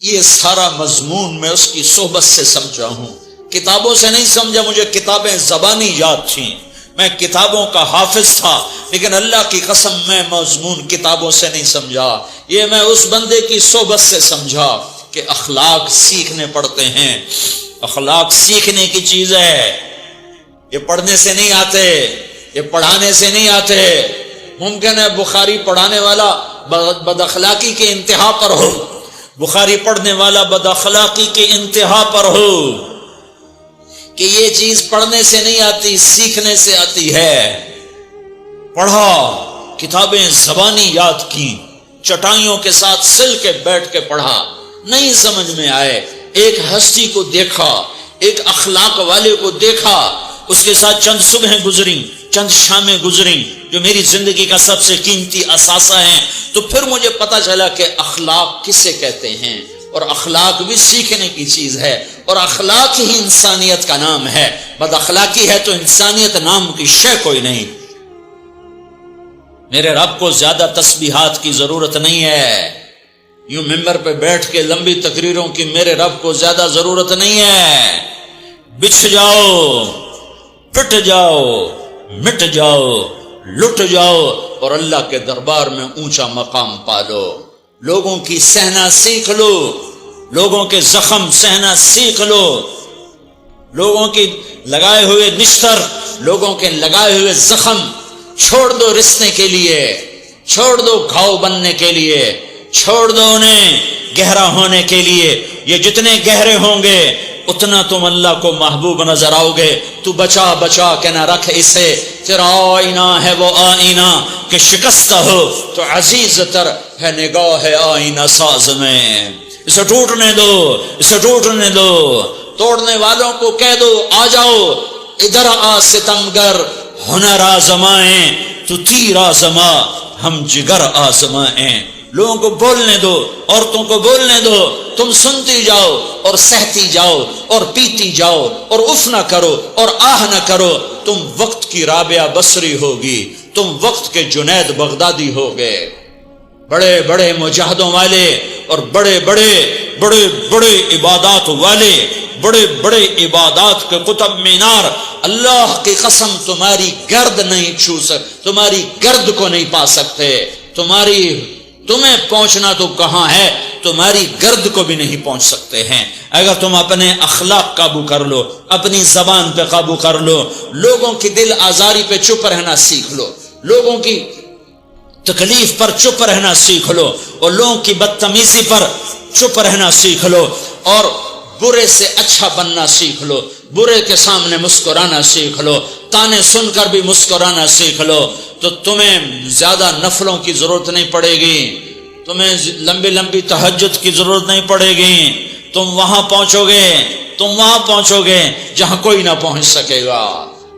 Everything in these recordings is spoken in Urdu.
یہ سارا مضمون میں اس کی صحبت سے سمجھا ہوں، کتابوں سے نہیں سمجھا۔ مجھے کتابیں زبانی یاد تھیں، میں کتابوں کا حافظ تھا، لیکن اللہ کی قسم میں مضمون کتابوں سے نہیں سمجھا، یہ میں اس بندے کی صحبت سے سمجھا کہ اخلاق سیکھنے پڑتے ہیں۔ اخلاق سیکھنے کی چیز ہے، یہ پڑھنے سے نہیں آتے، یہ پڑھانے سے نہیں آتے۔ ممکن ہے بخاری پڑھانے والا بد اخلاقی کے انتہا پر ہو، بخاری پڑھنے والا بد اخلاقی کے انتہا پر ہو، کہ یہ چیز پڑھنے سے نہیں آتی، سیکھنے سے آتی ہے۔ پڑھا، کتابیں زبانی یاد کی، چٹائیوں کے ساتھ سل کے بیٹھ کے پڑھا، نہیں سمجھ میں آئے، ایک ہستی کو دیکھا، ایک اخلاق والے کو دیکھا، اس کے ساتھ چند صبحیں گزری، چند شامیں گزری جو میری زندگی کا سب سے قیمتی اثاثہ ہیں، تو پھر مجھے پتا چلا کہ اخلاق کسے کہتے ہیں، اور اخلاق بھی سیکھنے کی چیز ہے، اور اخلاق ہی انسانیت کا نام ہے۔ بد اخلاقی ہے تو انسانیت نام کی شے کوئی نہیں۔ میرے رب کو زیادہ تسبیحات کی ضرورت نہیں ہے، یوں ممبر پہ بیٹھ کے لمبی تقریروں کی میرے رب کو زیادہ ضرورت نہیں ہے۔ بچھ جاؤ، پٹ جاؤ، مٹ جاؤ، لٹ جاؤ، اور اللہ کے دربار میں اونچا مقام پالو۔ لوگوں کی سہنا سیکھ لو، لوگوں کے زخم سہنا سیکھ لو، لوگوں کی لگائے ہوئے نشتر، لوگوں کے لگائے ہوئے زخم چھوڑ دو رسنے کے لیے، چھوڑ دو گھاؤ بننے کے لیے، چھوڑ دو انہیں گہرا ہونے کے لیے۔ یہ جتنے گہرے ہوں گے اتنا تم اللہ کو محبوب نظر آؤ گے۔ تو بچا بچا کے نہ رکھ اسے، تیرا آئینہ ہے وہ آئینہ کہ شکستہ ہو تو عزیز تر ہے نگاہ آئینہ ساز میں۔ اسے ٹوٹنے دو، اسے ٹوٹنے دو، توڑنے والوں کو کہہ دو آ جاؤ ادھر آ ستمگر، ہنر آزمائیں تو تیر آزما، ہم جگر آزمائیں۔ لوگوں کو بولنے دو، عورتوں کو بولنے دو، تم سنتی جاؤ اور سہتی جاؤ اور پیتی جاؤ اور اف نہ کرو اور آہ نہ کرو۔ تم وقت کی رابعہ بصری ہوگی، تم وقت کے جنید بغدادی ہوگے۔ بڑے بڑے مجاہدوں والے اور بڑے بڑے بڑے بڑے عبادات والے، بڑے بڑے عبادات کے قطب مینار، اللہ کی قسم تمہاری گرد نہیں چھو سکتے، تمہاری گرد کو نہیں پا سکتے۔ تمہیں پہنچنا تو کہاں ہے، تمہاری گرد کو بھی نہیں پہنچ سکتے ہیں۔ اگر تم اپنے اخلاق قابو کر لو، اپنی زبان پہ قابو کر لو، لوگوں کی دل آزاری پہ چپ رہنا سیکھ لو، لوگوں کی تکلیف پر چپ رہنا سیکھ لو، اور لوگوں کی بدتمیزی پر چپ رہنا سیکھ لو، اور برے سے اچھا بننا سیکھ لو، برے کے سامنے مسکرانا سیکھ لو، تانے سن کر بھی مسکرانا سیکھ لو، تو تمہیں زیادہ نفلوں کی ضرورت نہیں پڑے گی، تمہیں لمبی لمبی تہجد کی ضرورت نہیں پڑے گی۔ تم وہاں پہنچو گے جہاں کوئی نہ پہنچ سکے گا،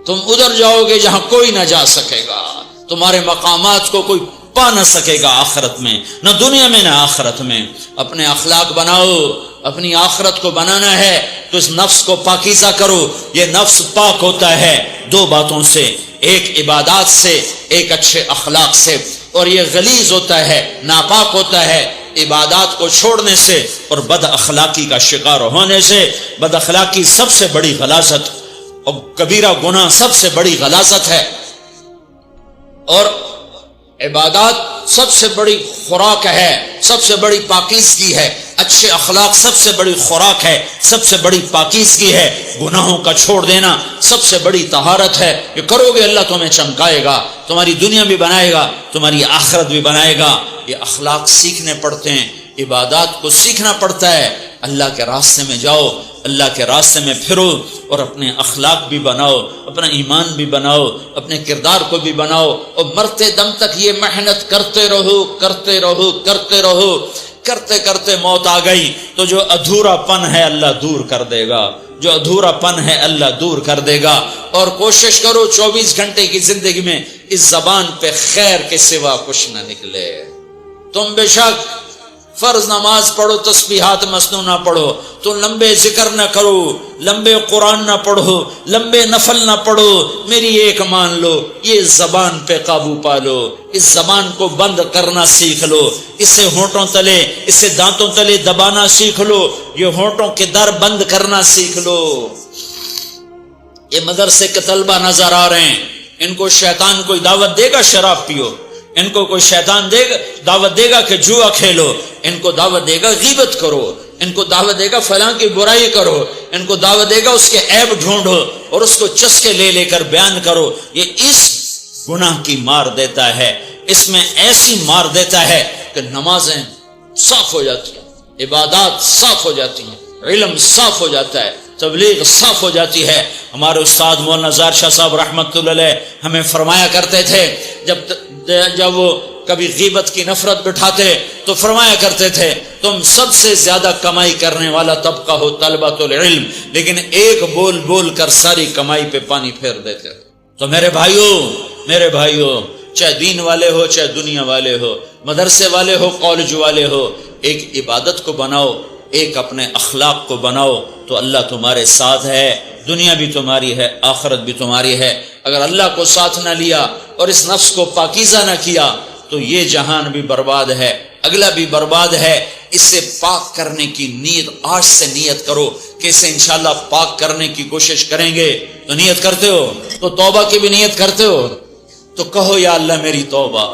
تم ادھر جاؤ گے جہاں کوئی نہ جا سکے گا، تمہارے مقامات کو کوئی پا نہ سکے گا آخرت میں، نہ دنیا میں نہ آخرت میں۔ اپنے اخلاق بناؤ، اپنی آخرت کو بنانا ہے تو اس نفس کو پاکیزہ کرو۔ یہ نفس پاک ہوتا ہے دو باتوں سے، ایک عبادات سے، ایک اچھے اخلاق سے، اور یہ غلیظ ہوتا ہے، ناپاک ہوتا ہے عبادات کو چھوڑنے سے اور بد اخلاقی کا شکار ہونے سے۔ بد اخلاقی سب سے بڑی غلاظت اور کبیرہ گناہ سب سے بڑی غلاظت ہے، اور عبادات سب سے بڑی خوراک ہے، سب سے بڑی پاکیزگی ہے۔ اچھے اخلاق سب سے بڑی خوراک ہے، سب سے بڑی پاکیزگی ہے۔ گناہوں کا چھوڑ دینا سب سے بڑی طہارت ہے۔ یہ کرو گے اللہ تمہیں چمکائے گا، تمہاری دنیا بھی بنائے گا، تمہاری آخرت بھی بنائے گا۔ یہ اخلاق سیکھنے پڑتے ہیں، عبادات کو سیکھنا پڑتا ہے۔ اللہ کے راستے میں جاؤ، اللہ کے راستے میں پھرو، اور اپنے اخلاق بھی بناؤ، اپنا ایمان بھی بناؤ، اپنے کردار کو بھی بناؤ، اور مرتے دم تک یہ محنت کرتے رہو کرتے رہو کرتے رہو۔ کرتے کرتے موت آ گئی تو جو ادھورا پن ہے اللہ دور کر دے گا، جو ادھورا پن ہے اللہ دور کر دے گا۔ اور کوشش کرو 24 گھنٹے کی زندگی میں اس زبان پہ خیر کے سوا کچھ نہ نکلے۔ تم بے شک فرض نماز پڑھو تسبیحات مسنون نہ پڑھو تو لمبے ذکر نہ کرو، لمبے قرآن نہ پڑھو، لمبے نفل نہ پڑھو، میری ایک مان لو، یہ زبان پہ قابو پالو، اس زبان کو بند کرنا سیکھ لو، اسے ہونٹوں تلے، اسے دانتوں تلے دبانا سیکھ لو، یہ ہونٹوں کے در بند کرنا سیکھ لو۔ یہ مدرسے کے طلبہ نظر آ رہے ہیں، ان کو شیطان کوئی دعوت دے گا شراب پیو، ان کو کوئی شیطان دعوت دے گا کہ جوا کھیلو، ان کو دعوت دے گا غیبت کرو، ان کو دعوت دے گا فلاں کی برائی کرو، ان کو دعوت دے گا اس کے عیب ڈھونڈو اور اس کو چسکے لے لے کر بیان کرو۔ یہ اس گناہ کی مار دیتا ہے، اس میں ایسی مار دیتا ہے کہ نمازیں صاف ہو جاتی ہیں، عبادات صاف ہو جاتی ہیں، علم صاف ہو جاتا ہے، تبلیغ صاف ہو جاتی ہے۔ ہمارے استاد مولانا زار شاہ صاحب رحمۃ اللہ علیہ ہمیں فرمایا کرتے تھے، جب وہ کبھی غیبت کی نفرت بٹھاتے تو فرمایا کرتے تھے تم سب سے زیادہ کمائی کرنے والا طبقہ ہو طلبۃ العلم، لیکن ایک بول بول کر ساری کمائی پہ پانی پھیر دیتے۔ تو میرے بھائیوں چاہے دین والے ہو چاہے دنیا والے ہو، مدرسے والے ہو کالج والے ہو، ایک عبادت کو بناؤ، ایک اپنے اخلاق کو بناؤ تو اللہ تمہارے ساتھ ہے، دنیا بھی تمہاری ہے، آخرت بھی تمہاری ہے۔ اگر اللہ کو ساتھ نہ لیا اور اس نفس کو پاکیزہ نہ کیا تو یہ جہان بھی برباد ہے، اگلا بھی برباد ہے۔ اسے پاک کرنے کی نیت آج سے نیت کرو کہ اسے انشاءاللہ پاک کرنے کی کوشش کریں گے۔ تو نیت کرتے ہو تو توبہ کی بھی نیت کرتے ہو تو کہو یا اللہ میری توبہ۔